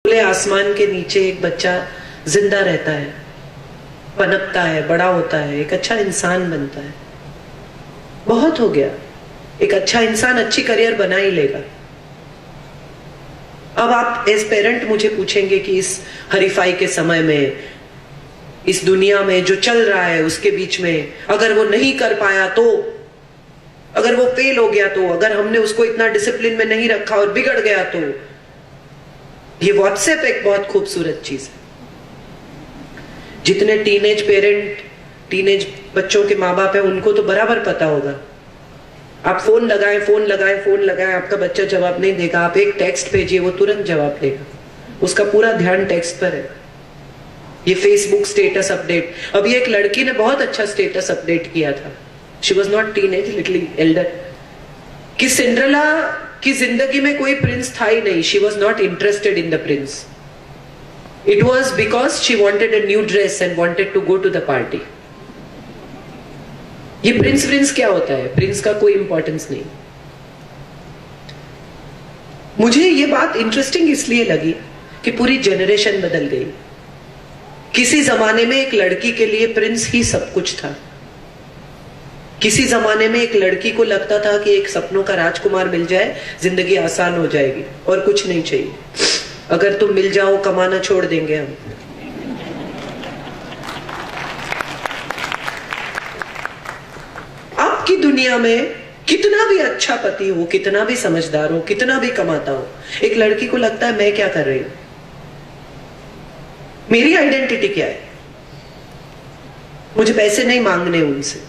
खुले आसमान के नीचे एक बच्चा जिंदा रहता है, पनपता है, बड़ा होता है, एक अच्छा इंसान बनता है। बहुत हो गया। एक अच्छा इंसान अच्छी करियर बना ही लेगा। अब आप एज पेरेंट मुझे पूछेंगे कि इस हरीफाई के समय में, इस दुनिया में जो चल रहा है उसके बीच में, अगर वो नहीं कर पाया तो, अगर वो फेल हो गया तो, अगर हमने उसको इतना डिसिप्लिन में नहीं रखा और बिगड़ गया तो। ये व्हाट्सएप एक बहुत खूबसूरत चीज है। जितने टीनेज पेरेंट, टीनेज बच्चों के माँ बाप है, उनको तो बराबर पता होगा। आप फोन लगाएं, फोन लगाएं, फोन लगाएं, आपका बच्चा जवाब नहीं देगा। आप एक टेक्स्ट भेजिए, वो तुरंत जवाब देगा। उसका पूरा ध्यान टेक्स्ट पर है। ये फेसबुक स्टेटस अपडेट, अभी एक लड़की ने बहुत अच्छा स्टेटस अपडेट किया था। She was not teenage, little elder, कि सिंड्रेला की जिंदगी में कोई प्रिंस था ही नहीं। She was not interested in the prince. It was because she wanted a new dress and wanted to go to the party. ये प्रिंस क्या होता है? प्रिंस का कोई इंपॉर्टेंस नहीं। मुझे ये बात इंटरेस्टिंग इसलिए लगी कि पूरी जनरेशन बदल गई। किसी जमाने में एक लड़की के लिए प्रिंस ही सब कुछ था। किसी जमाने में एक लड़की को लगता था कि एक सपनों का राजकुमार मिल जाए, जिंदगी आसान हो जाएगी और कुछ नहीं चाहिए। अगर तुम मिल जाओ, कमाना छोड़ देंगे हम। अब की दुनिया में कितना भी अच्छा पति हो, कितना भी समझदार हो, कितना भी कमाता हो, एक लड़की को लगता है मैं क्या कर रही हूं, मेरी आइडेंटिटी क्या है, मुझे पैसे नहीं मांगने उनसे।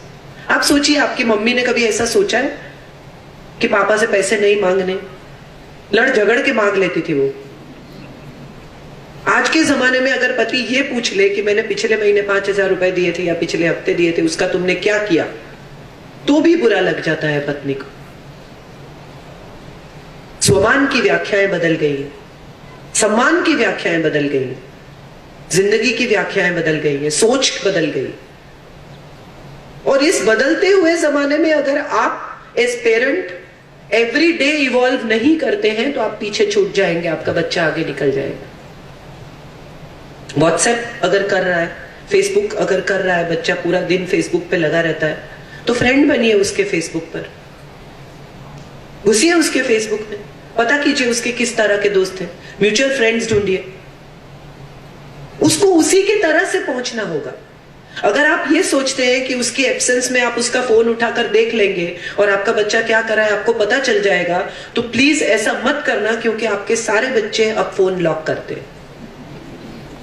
आप सोचिए, आपकी मम्मी ने कभी ऐसा सोचा है कि पापा से पैसे नहीं मांगने? लड़ झगड़ के मांग लेती थी वो। आज के जमाने में अगर पति ये पूछ ले कि मैंने पिछले महीने 5,000 रुपए दिए थे या पिछले हफ्ते दिए थे, उसका तुमने क्या किया, तो भी बुरा लग जाता है पत्नी को। स्वमान की व्याख्याएं बदल गई, सम्मान की व्याख्याएं बदल गई, जिंदगी की व्याख्याएं बदल गई है, सोच बदल गई। और इस बदलते हुए जमाने में अगर आप as parent every day evolve नहीं करते हैं तो आप पीछे छूट जाएंगे, आपका बच्चा आगे निकल जाएगा। व्हाट्सएप अगर कर रहा है, फेसबुक अगर कर रहा है, बच्चा पूरा दिन फेसबुक पे लगा रहता है, तो फ्रेंड बनिए उसके फेसबुक पर, घुसिए उसके फेसबुक में, पता कीजिए उसके किस तरह के दोस्त हैं, म्यूचुअल फ्रेंड्स ढूंढिए। उसको उसी की तरह से पहुंचना होगा। अगर आप ये सोचते हैं कि उसकी एब्सेंस में आप उसका फोन उठाकर देख लेंगे और आपका बच्चा क्या कर रहा है आपको पता चल जाएगा, तो प्लीज ऐसा मत करना, क्योंकि आपके सारे बच्चे अब फोन लॉक करते हैं।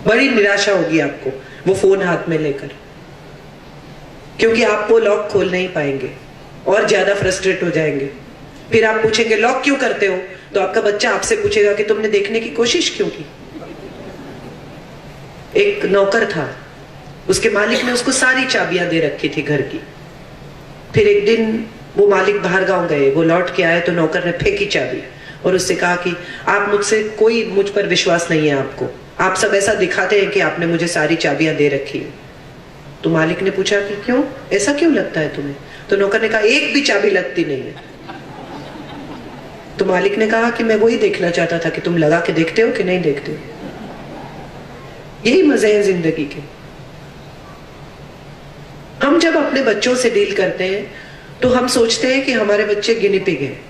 बड़ी निराशा होगी आपको वो फोन हाथ में लेकर, क्योंकि आप वो लॉक खोल नहीं पाएंगे और ज्यादा फ्रस्ट्रेट हो जाएंगे। फिर आप पूछेंगे लॉक क्यों करते हो, तो आपका बच्चा आपसे पूछेगा कि तुमने देखने की कोशिश क्यों की। एक नौकर था, उसके मालिक ने उसको सारी चाबियां दे रखी थी घर की। फिर एक दिन वो मालिक बाहर गांव गए, वो लौट के आए तो नौकर ने फेंकी चाबी और उससे कहा कि आप मुझ पर विश्वास नहीं है आपको, आप सब ऐसा दिखाते हैं कि आपने मुझे सारी चाबियां दे रखी है। तो मालिक ने पूछा कि क्यों, ऐसा क्यों लगता है तुम्हें? तो नौकर ने कहा एक भी चाबी लगती नहीं है। तो मालिक ने कहा कि मैं वही देखना चाहता था कि तुम लगा के देखते हो कि नहीं देखते हो। यही मजे हैं जिंदगी के। हम जब अपने बच्चों से डील करते हैं तो हम सोचते हैं कि हमारे बच्चे गिनी पिग हैं।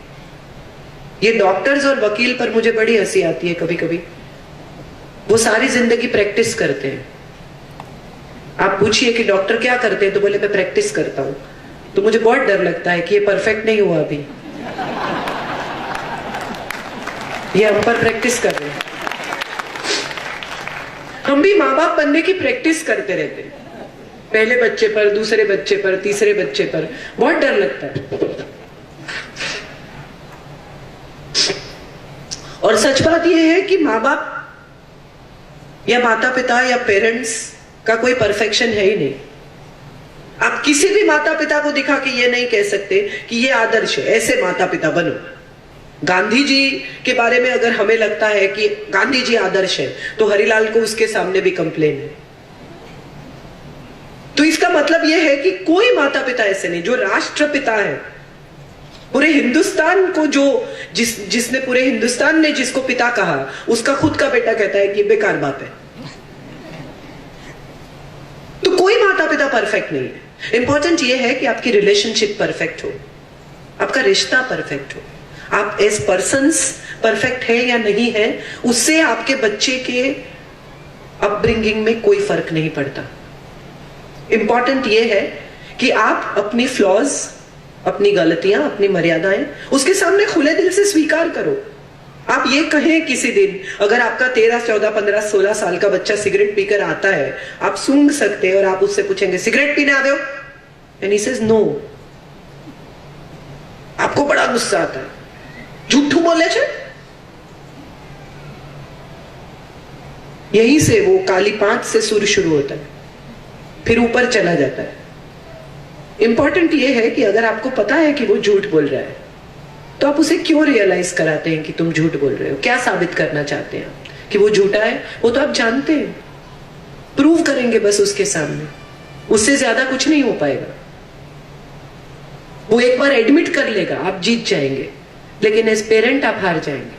ये डॉक्टर्स और वकील पर मुझे बड़ी हंसी आती है कभी कभी। वो सारी जिंदगी प्रैक्टिस करते हैं। आप पूछिए कि डॉक्टर क्या करते हैं, तो बोले मैं प्रैक्टिस करता हूं। तो मुझे बहुत डर लगता है कि ये परफेक्ट नहीं हुआ अभी, ये हम पर प्रैक्टिस कर रहे हैं। हम भी माँ बाप बनने की प्रैक्टिस करते रहते हैं, पहले बच्चे पर, दूसरे बच्चे पर, तीसरे बच्चे पर। बहुत डर लगता है। और सच बात यह है कि माँ बाप या माता पिता या पेरेंट्स का कोई परफेक्शन है ही नहीं। आप किसी भी माता पिता को दिखा के ये नहीं कह सकते कि ये आदर्श है, ऐसे माता पिता बनो। गांधी जी के बारे में अगर हमें लगता है कि गांधी जी आदर्श है, तो हरिलाल को उसके सामने भी कंप्लेन है। तो इसका मतलब यह है कि कोई माता पिता ऐसे नहीं। जो राष्ट्रपिता है पूरे हिंदुस्तान को जिसने पूरे हिंदुस्तान ने जिसको पिता कहा, उसका खुद का बेटा कहता है कि बेकार बात है। तो कोई माता पिता परफेक्ट नहीं है। इंपॉर्टेंट यह है कि आपकी रिलेशनशिप परफेक्ट हो, आपका रिश्ता परफेक्ट हो, आप एज पर्सन्स परफेक्ट है या नहीं है, उससे आपके बच्चे के अपब्रिंगिंग में कोई फर्क नहीं पड़ता। इंपॉर्टेंट यह है कि आप अपनी फ्लॉज, अपनी गलतियां, अपनी मर्यादाएं उसके सामने खुले दिल से स्वीकार करो। आप ये कहें किसी दिन, अगर आपका 13, 14, 15, 16 साल का बच्चा सिगरेट पीकर आता है, आप सूंघ सकते हैं और आप उससे पूछेंगे सिगरेट पीने आ दो, एंड ही सेज नो, आपको बड़ा गुस्सा आता है, झूठू बोले छे। यहीं से वो काली 5 से सुर शुरू होता है, फिर ऊपर चला जाता है। इंपॉर्टेंट ये है कि अगर आपको पता है कि वो झूठ बोल रहा है, तो आप उसे क्यों रियलाइज कराते हैं कि तुम झूठ बोल रहे हो? क्या साबित करना चाहते हैं कि वो झूठा है? वो तो आप जानते हैं, प्रूव करेंगे बस उसके सामने, उससे ज्यादा कुछ नहीं हो पाएगा। वो एक बार एडमिट कर लेगा, आप जीत जाएंगे, लेकिन एज पेरेंट आप हार जाएंगे।